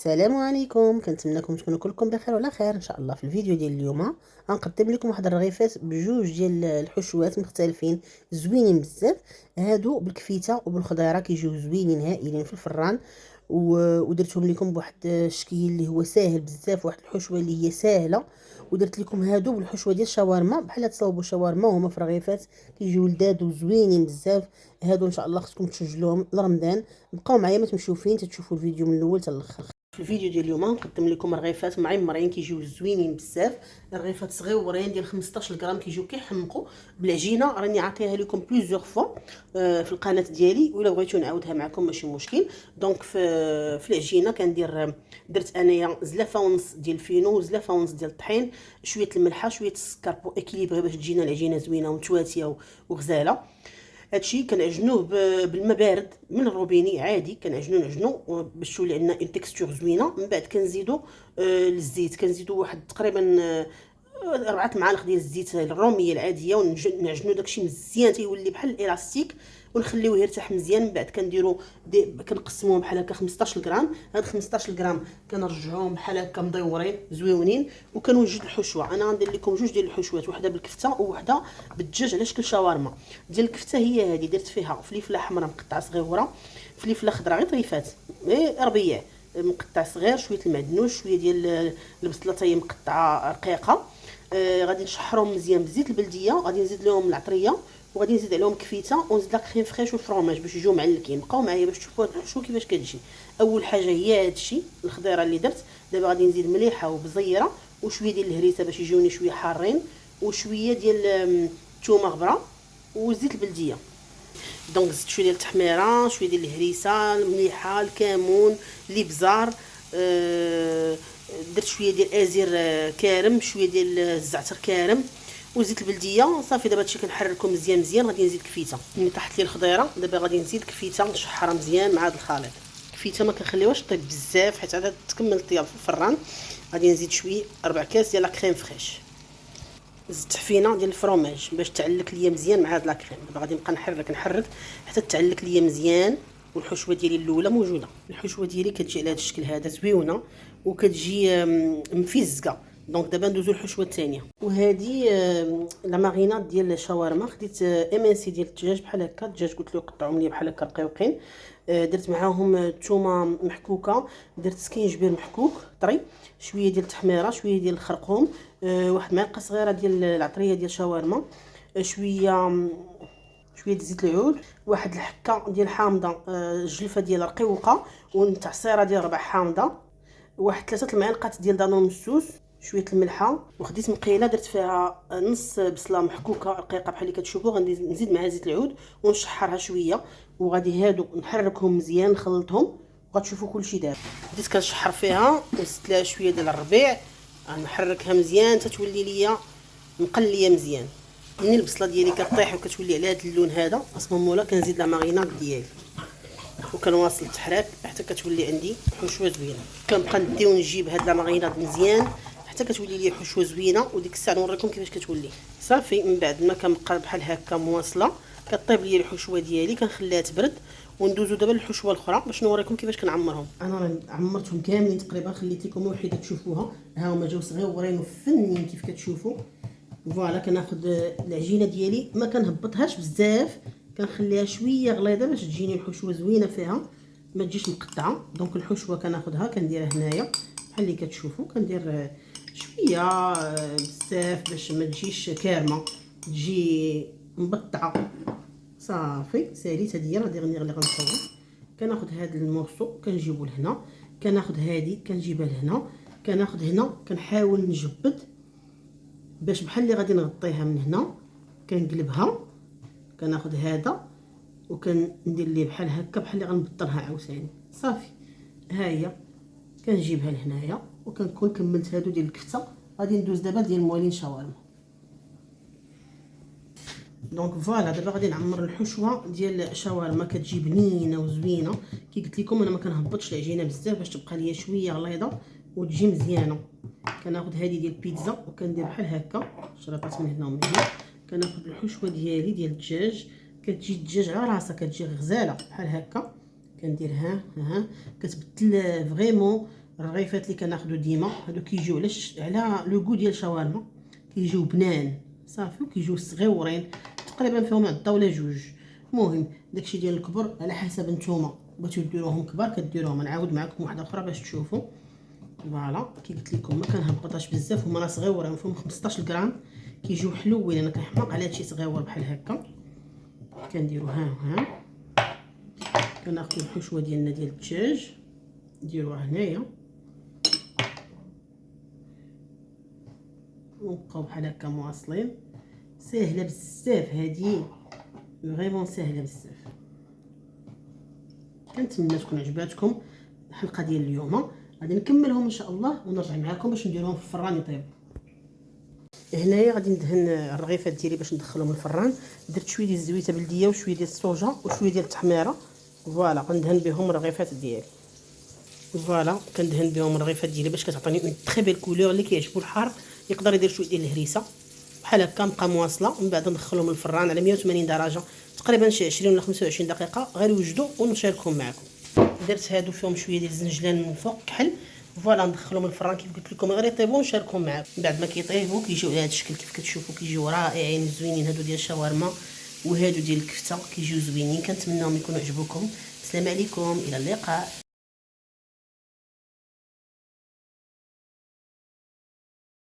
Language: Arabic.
السلام عليكم، كنتمنىكم تكونوا كلكم بخير وعلى خير ان شاء الله. في الفيديو ديال اليوم غنقدم لكم واحد الرغيفات بجوج ديال الحشوات مختلفين زوينين بزاف. هادو بالكفيته وبالخضيره كيجيو زوينين هائلين في الفران. ودرتهم لكم بواحد الشكل اللي هو ساهل بزاف، واحد الحشوه اللي هي ساهله. ودرت لكم هادو بالحشوه ديال الشاورما، بحال تصاوبوا شاورما وهما في رغيفات كيجيو لذاذ وزوينين بزاف. هادو ان شاء الله خصكم تسجلوهم لرمضان. بقاو معايا ما تمشيو فين، تشوفوا الفيديو من الاول حتى الاخر. في الفيديو ديال اليوم نقدم لكم رغيفات معمرين كيجيو زوينين بزاف. رغيفات صغيورين ديال 15 غرام كيجيو كيحمقوا بالعجينه. راني عاطيها لكم بليزيوغ فوا في القناه ديالي، ولا بغيتو نعاودها معكم ماشي مشكل. دونك في العجينه كندير، درت انايا زلافه ونص ديال الفينو وزلافه ونص ديال الطحين، شويه الملحه شويه السكر بو اكيليبري باش تجينا العجينه زوينه ومتواتيه وغزاله. هادشي كنعجنوه بالماء بارد من الروبيني عادي، كنعجنو باش تولي عندنا اون تيكستور زوينه. من بعد كنزيدو الزيت، كنزيدو واحد تقريبا 4 معالق ديال الزيت الروميه العاديه، ونعجنو داكشي مزيان تيولي بحال الالاستيك، ونخليوه يرتاح مزيان. من بعد كنديرو كنقسموهم بحال هكا 15 غرام. هاد 15 غرام كنرجعوهم بحال هكا مدورين زويونين، وكنوجد الحشوه. انا غندير لكم جوج ديال الحشوات، وحده بالكفته ووحده بالدجاج على شكل شاورما. ديال الكفته هي هذه، درت فيها فليفله حمراء مقطعه صغيره، فليفله خضراء غير طريفات ربيع مقطع صغير، شويه المعدنوس، شويه ديال البصله حتى هي مقطعه رقيقه. غادي نشحرهم مزيان بزيت البلديه، غادي نزيد لهم العطريه، وغادي نزيد عليهم كفيته، ونزيد لا كريم فريش والفرomاج باش يجيو معلكين. بقاو معايا باش تشوفوا الحشو كيفاش كتجي. اول حاجه هي هادشي الخضيره اللي درت. دابا غادي نزيد مليحه وبزيره وشويه ديال الهريسه باش يجيوني شويه حارين، وشويه ديال الثومه غبره وزيت البلديه. دونك زدت شويه ديال التحميره، شويه ديال الهريسه، المليحه، الكمون، الابزار، درت شويه ديال ازير كارم، شويه ديال الزعتر كارم، وزيت البلديه. صافي دابا هادشي كنحركو مزيان مزيان. غادي نزيد كفيته ملي طاحت لي الخضيره، دابا غادي نزيد كفيته نشحرها مزيان مع هذا الخليط. كفيته ما كنخليوهاش طيب بزاف حيت عاد تكمل الطياب في الفران. غادي نزيد شويه 4 كاس ديال لا كريم فريش، زدت حفينه ديال الفرomاج باش تعلك ليا مزيان مع هاد لاكريم. دابا غادي نبقى نحرك حتى تعلك ليا مزيان. والحشوه ديالي الاولى موجوده. الحشوه ديالي كتجي على هذا الشكل هذا زويونه، وكتجي مفزقه. دونك دابا ندوزو الحشوه الثانيه. وهذه لا ماريناد ديال الشاورما. خديت امانسي ديال الدجاج بحال هكا، الدجاج قلت له قطعهم لي بحال هكا رقيقين. درت معاهم الثومه محكوكه، درت سكينجبير محكوك طري، شويه ديال التحميره، شويه ديال الخرقوم، واحد معلقه صغيره ديال العطريه ديال الشاورما، شويه زيت العود، واحد الحكه ديال حامضه، جلفه ديال رقيوقه، ونتعصيره ديال ربع حامضه، واحد 3 المعالق ديال دانون مسوس، شويه الملحه. وخديت مقيله درت فيها نص بصله محكوكه رقيقه بحال اللي كتشوفوا. غادي نزيد معها زيت العود ونشحرها شويه، وغادي هادو نحركهم مزيان نخلطهم، وغتشوفوا كلشي داب. بديت كنشحر فيها وزدت لها شويه ديال الربيع، نحركها مزيان تتولي ليا مقليه مزيان. منين البصله ديالي كطيح وكتولي على هذا اللون هذا، اصلا مولا كنزيد لا ماريناد ديالي وكنواصل التحراك حتى كتولي عندي حشوه زوينه. كنبقى ندي ونجيب هاد لا ماريناد مزيان حتى كتولي لي حشوه زوينه، وديك الساعه نوريكم كيفاش كتولي. صافي من بعد ما كنبقى بحال هكا مواصله كطيب لي الحشوه ديالي، كنخليها تبرد وندوزو دابا للحشوه الاخرى باش نوريكم كيفاش كنعمرهم. انا راه عمرتهم كاملين تقريبا، خليت لكم وحده تشوفوها. ها هما جاو صغيورين وفنين كيف كتشوفوا. فوالا كناخذ العجينه ديالي، ما كنهبطهاش بزاف، كنخليها شويه غليظه باش تجيني الحشوه زوينه فيها، ما تجيش مقطعه. دونك الحشوه كناخذها كنديرها هنايا بحال اللي كتشوفوا. كندير شويه بزاف باش ما تجيش كارمه، تجي مبطعه. صافي ساليت هذه هي اللي غنصور. كناخذ هذا المورسو كنجيبو لهنا، كناخذ هذه كنجيبها لهنا، كناخذ هنا كنحاول نجبد باش بحال اللي غادي نغطيها من هنا، كنقلبها، كناخذ هذا وكندير ليه بحال هكا بحال اللي غنبطنها عاوتاني. صافي ها هي كنجيبها لهنايا وكنكون كملت هادو ديال الكفته. غادي ندوز دابا ديال موالين شاورما. دونك فوالا دابا غادي نعمر الحشوه ديال الشاورما، كتجي بنينه وزوينه. كي قلت لكم انا ما كنهبطش العجينه بزاف باش تبقى ليا شويه غليظه وتجي مزيانه. كناخذ هذه ديال البيتزا وكندير بحال هكا شريطات من هنا ومن هنا. كناخذ الحشوه ديالي ديال الدجاج، كتجي الدجاج على راسها، كتجي غزاله بحال هكا. كندير ها كتبدل فريمون الرغيفات اللي كناخدو ديما هادو كيجيو على لو غو ديال الشاورما، كيجيو بنان صافي، وكيجيو صغيورين تقريبا فيهم عضه ولا جوج. المهم داكشي ديال الكبر على حسب نتوما بغيتو ديروهم كبار كديروهم. نعاود معكم واحده اخرى باش تشوفوا. فوالا كي قلت لكم ما كنهبطاش بزاف، هما راه صغيورين فيهم 15 غرام، كيجيو حلوين. انا كنحماق على هادشي صغيور بحال هكا. كنديرو ها كناخدو الحشوه ديالنا ديال الدجاج نديروها هنايا، ونبقاو بحال هكا مواصلين. ساهله بزاف هادي، فريمون ساهله بزاف. كنتمنى تكون عجباتكم الحلقه ديال اليوم. غادي نكملهم ان شاء الله ونرجع معكم باش نديروهم في الفران يطيبوا. هنايا غادي ندهن الرغيفات ديالي باش ندخلهم الفران. درت شويه ديال الزويته بلديه وشويه ديال الصوجه وشويه ديال التحميره. فوالا غندهن بهم الرغيفات ديالي. فوالا كندهن بهم الرغيفات ديالي باش كتعطيني اون تري بيل كولور. اللي كيعجبو الحار يقدر يدير شويه ديال الهريسه بحال هكا. نبقى مواصله ومن بعد ندخلهم الفران على 180 درجه تقريبا شي 20 ولا 25 دقيقه. غير يوجدوا ونشاركهم معكم. درت هادو فيهم شويه ديال الزنجلان من الفوق كحل. فوالا ندخلهم الفران كيف قلت لكم غير يطيبوا ونشاركهم معكم. من بعد ما كيطيبوا كيجيو على هذا الشكل كيف كتشوفوا، كيجيو رائعين زوينين. هادو ديال الشاورما وهادو ديال الكفته كيجيو زوينين. كنتمناهم يكونوا عجبوكم. السلام عليكم، الى اللقاء.